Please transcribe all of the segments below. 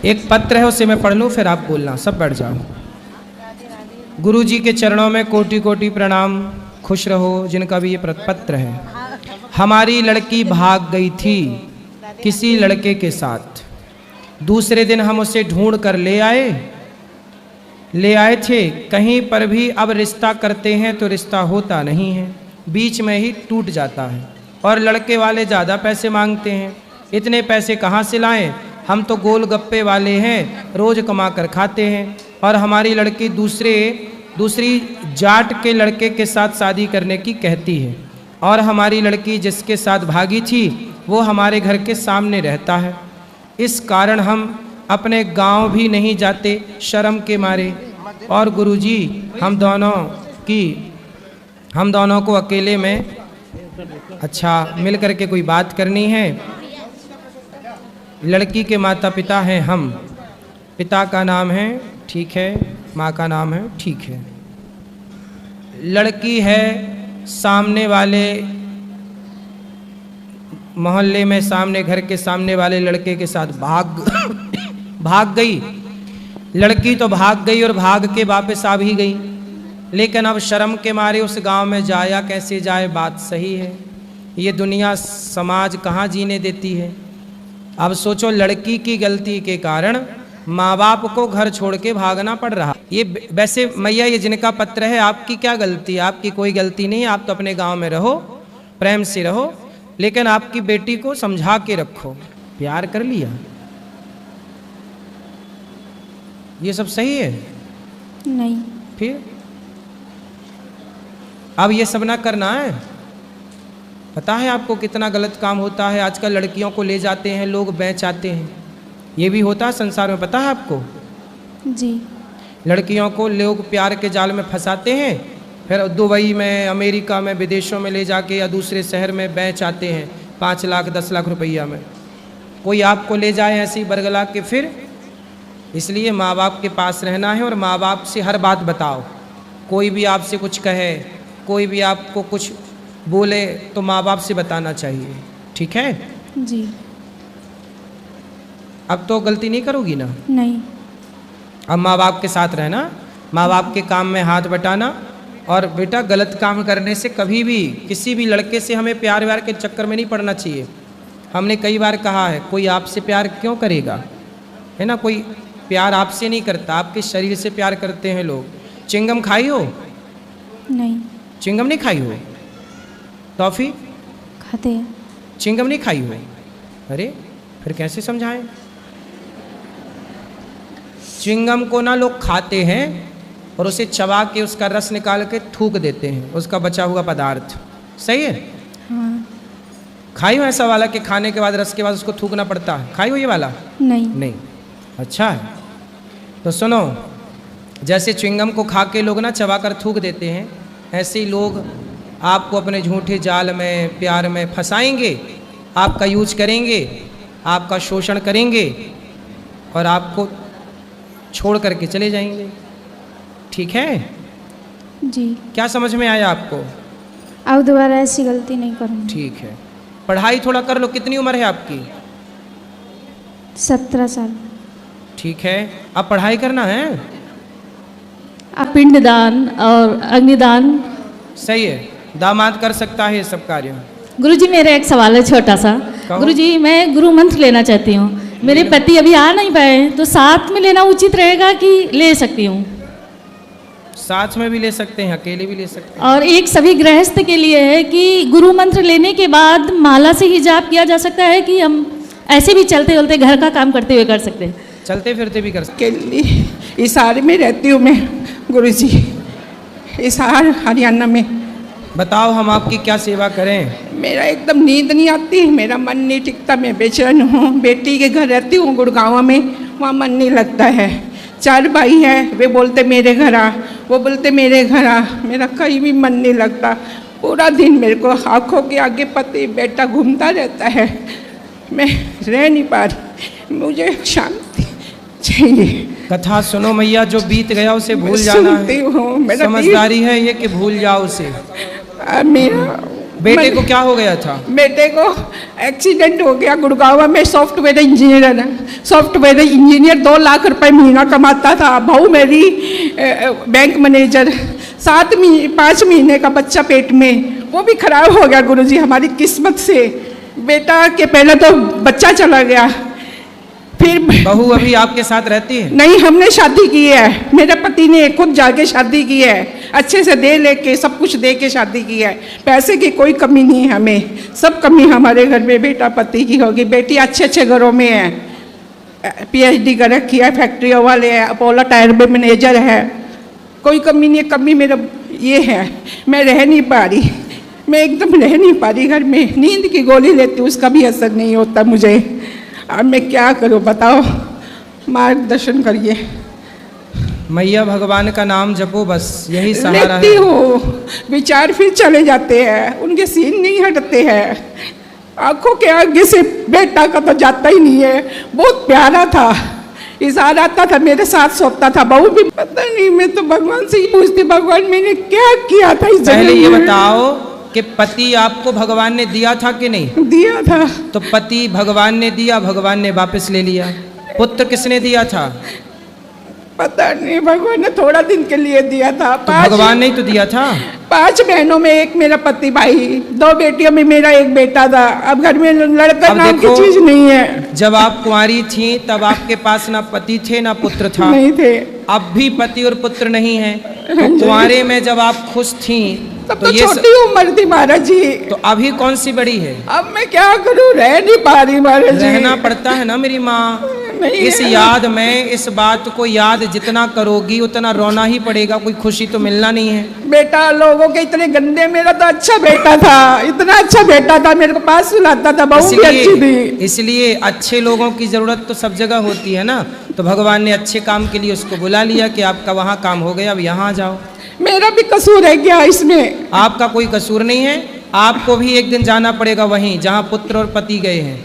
एक पत्र है, उसे मैं पढ़ लूँ, फिर आप बोलना। सब बैठ जाओ। गुरु जी के चरणों में कोटि कोटि प्रणाम। खुश रहो जिनका भी ये पत्र है। हमारी लड़की भाग गई थी किसी लड़के के साथ। दूसरे दिन हम उसे ढूंढ कर ले आए थे। कहीं पर भी अब रिश्ता करते हैं तो रिश्ता होता नहीं है, बीच में ही टूट जाता है। और लड़के वाले ज़्यादा पैसे मांगते हैं। इतने पैसे कहाँ से लाएं? हम तो गोलगप्पे वाले हैं, रोज़ कमा कर खाते हैं। और हमारी लड़की दूसरी जाट के लड़के के साथ शादी करने की कहती है। और हमारी लड़की जिसके साथ भागी थी वो हमारे घर के सामने रहता है। इस कारण हम अपने गांव भी नहीं जाते शर्म के मारे। और गुरुजी हम दोनों को अकेले में मिल करके कोई बात करनी है। लड़की के माता पिता हैं हम। पिता का नाम है ठीक है, माँ का नाम है ठीक है। लड़की है सामने वाले मोहल्ले में, सामने घर के सामने वाले लड़के के साथ भाग गई। लड़की तो भाग गई और भाग के वापस आ भी गई। लेकिन अब शर्म के मारे उस गांव में जाया कैसे जाए? बात सही है। ये दुनिया समाज कहाँ जीने देती है। अब सोचो, लड़की की गलती के कारण माँ बाप को घर छोड़ के भागना पड़ रहा। ये वैसे मैया, ये जिनका पत्र है, आपकी क्या गलती? आपकी कोई गलती नहीं। आप तो अपने गांव में रहो, प्रेम से रहो, लेकिन आपकी बेटी को समझा के रखो। प्यार कर लिया, ये सब सही है? नहीं। फिर अब ये सब ना करना है। पता है आपको कितना गलत काम होता है? आजकल लड़कियों को ले जाते हैं लोग, बेच आते हैं। ये भी होता है संसार में, पता है आपको? जी। लड़कियों को लोग प्यार के जाल में फंसाते हैं, फिर दुबई में, अमेरिका में, विदेशों में ले जाके या दूसरे शहर में बेच आते हैं 5 लाख 10 लाख रुपया में। कोई आपको ले जाए ऐसे ही बरगला के फिर? इसलिए माँ बाप के पास रहना है और माँ बाप से हर बात बताओ। कोई भी आपसे कुछ कहे, कोई भी आपको कुछ बोले तो माँ बाप से बताना चाहिए, ठीक है? जी। अब तो गलती नहीं करोगी ना? नहीं। अब माँ बाप के साथ रहना, माँ बाप के काम में हाथ बटाना। और बेटा, गलत काम करने से कभी भी किसी भी लड़के से हमें प्यार व्यार के चक्कर में नहीं पड़ना चाहिए। हमने कई बार कहा है, कोई आपसे प्यार क्यों करेगा, है ना? कोई प्यार आपसे नहीं करता, आपके शरीर से प्यार करते हैं लोग। चिंगम खाई हो? नहीं। चिंगम नहीं खाई हो? टॉफ़ी खाते हैं। चिंगम नहीं खाई हो? अरे फिर कैसे समझाएं? चिंगम को ना लोग खाते हैं और उसे चबा के उसका रस निकाल के थूक देते हैं, उसका बचा हुआ पदार्थ। सही है? हाँ। खाई हो ऐसा वाला कि खाने के बाद, रस के बाद उसको थूकना पड़ता है? खाई हो ये वाला? नहीं। नहीं। अच्छा है। तो सुनो, जैसे च्युइंगम को खा के लोग ना चबा कर थूक देते हैं, ऐसे ही लोग आपको अपने झूठे जाल में, प्यार में फंसाएंगे, आपका यूज करेंगे, आपका शोषण करेंगे और आपको छोड़ करके चले जाएंगे। ठीक है? जी। क्या समझ में आया आपको? अब दोबारा ऐसी गलती नहीं करूँगी। ठीक है। पढ़ाई थोड़ा कर लो। कितनी उम्र है आपकी? 17 साल। ठीक है, अब पढ़ाई करना है। अब पिंडदान और अग्निदान। सही है, दामाद कर सकता है ये सब कार्य। गुरुजी, मेरा एक सवाल है छोटा सा। गुरुजी, मैं गुरु मंत्र लेना चाहती हूँ। मेरे पति अभी आ नहीं पाए, तो साथ में लेना उचित रहेगा कि ले सकती हूँ? साथ में भी ले सकते हैं, अकेले भी ले सकते हैं। और एक सभी गृहस्थ के लिए है कि गुरु मंत्र लेने के बाद माला से ही जाप किया जा सकता है कि हम ऐसे भी चलते चलते घर का काम करते हुए कर सकते हैं? चलते फिरते भी कर सकते हैं। हिसार में रहती हूँ मैं गुरुजी, हिसार हरियाणा में। बताओ हम आपकी क्या सेवा करें? मेरा एकदम नींद नहीं आती, मेरा मन नहीं टिकता, मैं बेचैन हूँ। बेटी के घर रहती हूँ गुड़गांव में, वहाँ मन नहीं लगता है। 4 भाई हैं, वे बोलते मेरे घर आ, वो बोलते मेरे घर आ, मेरा कहीं भी मन नहीं लगता। पूरा दिन मेरे को आँखों के आगे पति बेटा घूमता रहता है, मैं रह नहीं पा रही, मुझे शांति चाहिए। कथा सुनो मैया, जो बीत गया उसे भूल जाना है। समझदारी है ये कि भूल जाओ उसे। मेरा बेटे को क्या हो गया था? बेटे को एक्सीडेंट हो गया गुड़गांव में। सॉफ्टवेयर इंजीनियर है, सॉफ्टवेयर इंजीनियर 2 लाख रुपए महीना कमाता था। बहू मेरी बैंक मैनेजर। 5 महीने का बच्चा पेट में, वो भी खराब हो गया गुरुजी हमारी किस्मत से। बेटा के पहले तो बच्चा चला गया, फिर बहू अभी आपके साथ रहती है? नहीं, हमने शादी की है। मेरे पति ने खुद जाके शादी की है, अच्छे से दे लेके सब कुछ दे के शादी की है। पैसे की कोई कमी नहीं है हमें, सब कमी हमारे घर में बेटा पति की होगी। बेटी अच्छे अच्छे घरों में है, PhD कर रखी है, फैक्ट्रियों वाले है, अपोलो टायर में मैनेजर है, कोई कमी नहीं है। कमी मेरा ये है, मैं रह नहीं पा रही, मैं एकदम रह नहीं पा रही घर में। नींद की गोली लेती हूँ, उसका भी असर नहीं होता मुझे। अब मैं क्या करूँ बताओ, मार्गदर्शन करिए। मैया भगवान का नाम जपो, बस यही सहारा लेती है। हूँ, विचार फिर चले जाते हैं, उनके सीन नहीं हटते हैं। आंखों के आगे से बेटा का तो जाता ही नहीं है। बहुत प्यारा था, इज़हार आता था, मेरे साथ सोता था। बहू भी पता नहीं, मैं तो भगवान से ही पूछती, भगवान मैंने क्या किया था इस पहले जन्म ये में? बताओ कि पति आपको भगवान ने दिया था कि नहीं? दिया था। तो पति भगवान ने दिया, भगवान ने वापस ले लिया। पुत्र किसने दिया था? पता नहीं, भगवान ने थोड़ा दिन के लिए दिया था। तो भगवान ने ही तो दिया था। 5 बहनों में एक मेरा पति भाई, 2 बेटियों में मेरा एक बेटा था। अब घर में लड़का अब नाम की देखो, चीज नहीं है। जब आप कुंवारी थी तब आपके पास ना पति थे ना पुत्र था। नहीं थे। अब भी पति और पुत्र नहीं है। तो कुंवारे में जब आप खुश थी तब तो तो ये छोटी उम्र थी महाराज जी। तो अभी कौन सी बड़ी है? अब मैं क्या करूं, रह नहीं पा रही महाराज जी। रहना पड़ता है ना मेरी माँ। नहीं इस है। याद में, इस बात को याद जितना करोगी उतना रोना ही पड़ेगा, कोई खुशी तो मिलना नहीं है। बेटा लोगों के इतने गंदे, मेरा तो अच्छा बेटा था, इतना अच्छा बेटा था, मेरे को पास सुलाता था, बहू भी अच्छी थी। इसलिए अच्छे लोगों की जरूरत तो सब जगह होती है ना। तो भगवान ने अच्छे काम के लिए उसको बुला लिया कि आपका वहाँ काम हो गया, अब यहाँ आ जाओ। मेरा भी कसूर है क्या इसमें? आपका कोई कसूर नहीं है। आपको भी एक दिन जाना पड़ेगा वहीं जहाँ पुत्र और पति गए हैं।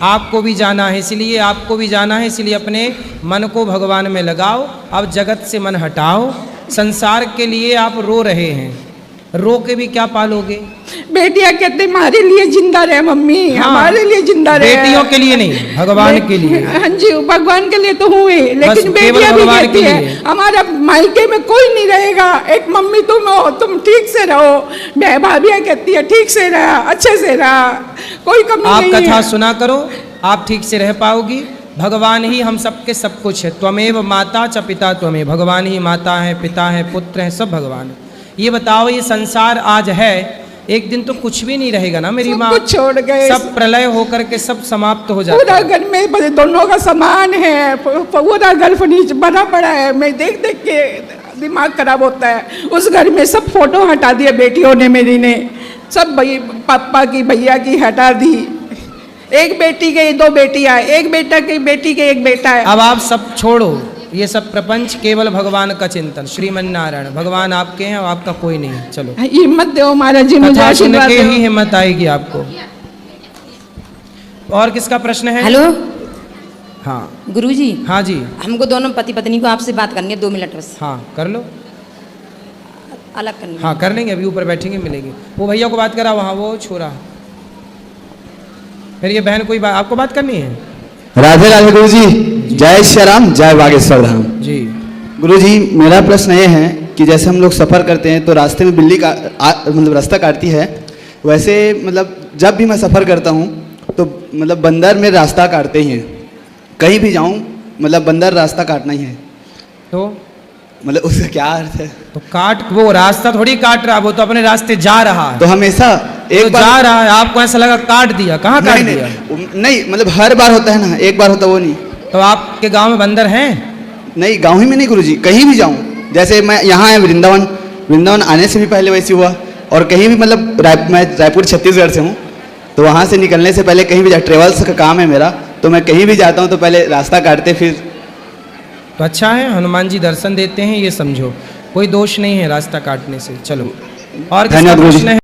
आपको भी जाना है, इसलिए आपको भी जाना है। इसलिए अपने मन को भगवान में लगाओ। अब जगत से मन हटाओ। संसार के लिए आप रो रहे हैं, रो के भी क्या पालोगे? बेटियां कहते हमारे लिए जिंदा रहे मम्मी, हाँ, हमारे लिए जिंदा रहे। बेटियों के लिए नहीं, भगवान के लिए। हाँ जी, भगवान के लिए तो हुए, लेकिन केवल बेटियां भी भगवान कहती के है लिए। हमारा मायके में कोई नहीं रहेगा, एक मम्मी तुम हो, तुम ठीक से रहो। मैं भाभियां कहती है ठीक से रहा, अच्छे से रहा, कोई कमी आप नहीं कथा है। सुना करो, आप ठीक से रह पाओगी। भगवान ही हम सबके सब कुछ है। त्वमेव माता च पिता त्वमेव। भगवान ही माता है, पिता है, पुत्र है, सब भगवान है। ये बताओ, ये संसार आज है, एक दिन तो कुछ भी नहीं रहेगा ना मेरी माँ। कुछ छोड़ गए, सब प्रलय होकर के सब समाप्त हो जाता पूरा है। घर में दोनों का समान है, पूरा घर फर्नीचर बना पड़ा है। मैं देख देख के दिमाग खराब होता है। उस घर में सब फोटो हटा दिए बेटियों ने, मेरी ने सब, पापा की भैया की हटा दी। एक बेटी के 2 बेटियां, एक बेटा की बेटी के 1 बेटा है। अब आप सब छोड़ो ये सब प्रपंच, केवल भगवान का चिंतन। श्रीमन नारायण, भगवान आपके हैं और आपका कोई नहीं है। चलो हिम्मत दो महाराज जी, मुझे कथा सुन आशीर्वाद के दो। ही हिम्मत आएगी आपको। और किसका प्रश्न है? हेलो हाँ गुरुजी, हाँ जी, हमको दोनों पति पत्नी को आपसे बात करनी है, 2 मिनट बस, हाँ कर लो। अलग करनी है। हाँ कर लेंगे, अभी ऊपर बैठेंगे मिलेंगे। वो भैया को बात करा वहाँ, वो छोरा। फिर ये बहन कोई आपको बात करनी है? राधे राधे गुरुजी, जय श्री राम, जय बागेश्वर धाम। जी गुरुजी, मेरा प्रश्न ये है कि जैसे हम लोग सफ़र करते हैं तो रास्ते में बिल्ली का मतलब रास्ता काटती है, वैसे मतलब जब भी मैं सफ़र करता हूँ तो मतलब बंदर में रास्ता काटते ही हैं। कहीं भी जाऊँ मतलब बंदर रास्ता काटना ही है, तो मतलब उसका क्या अर्थ है? तो काट, वो रास्ता थोड़ी काट रहा, वो तो अपने रास्ते जा रहा है। तो हमेशा तो एक बार जा रहा है, आपको ऐसा लगा काट दिया? कहाँ काट नहीं, दिया? नहीं मतलब हर बार होता है ना, एक बार होता वो नहीं। तो आपके गांव में बंदर हैं? नहीं, गाँव ही में नहीं गुरुजी, कहीं भी जाऊँ। जैसे मैं यहाँ है वृंदावन आने से भी पहले वैसे हुआ, और कहीं भी मतलब मैं रायपुर छत्तीसगढ़ से हूँ, तो वहाँ से निकलने से पहले कहीं भी ट्रेवल्स का काम है मेरा, तो मैं कहीं भी जाता हूँ तो पहले रास्ता काटते फिर। तो अच्छा है, हनुमान जी दर्शन देते हैं, ये समझो, कोई दोष नहीं है रास्ता काटने से। चलो और किसका धन्यवाद गुरुजी। प्रश्न है?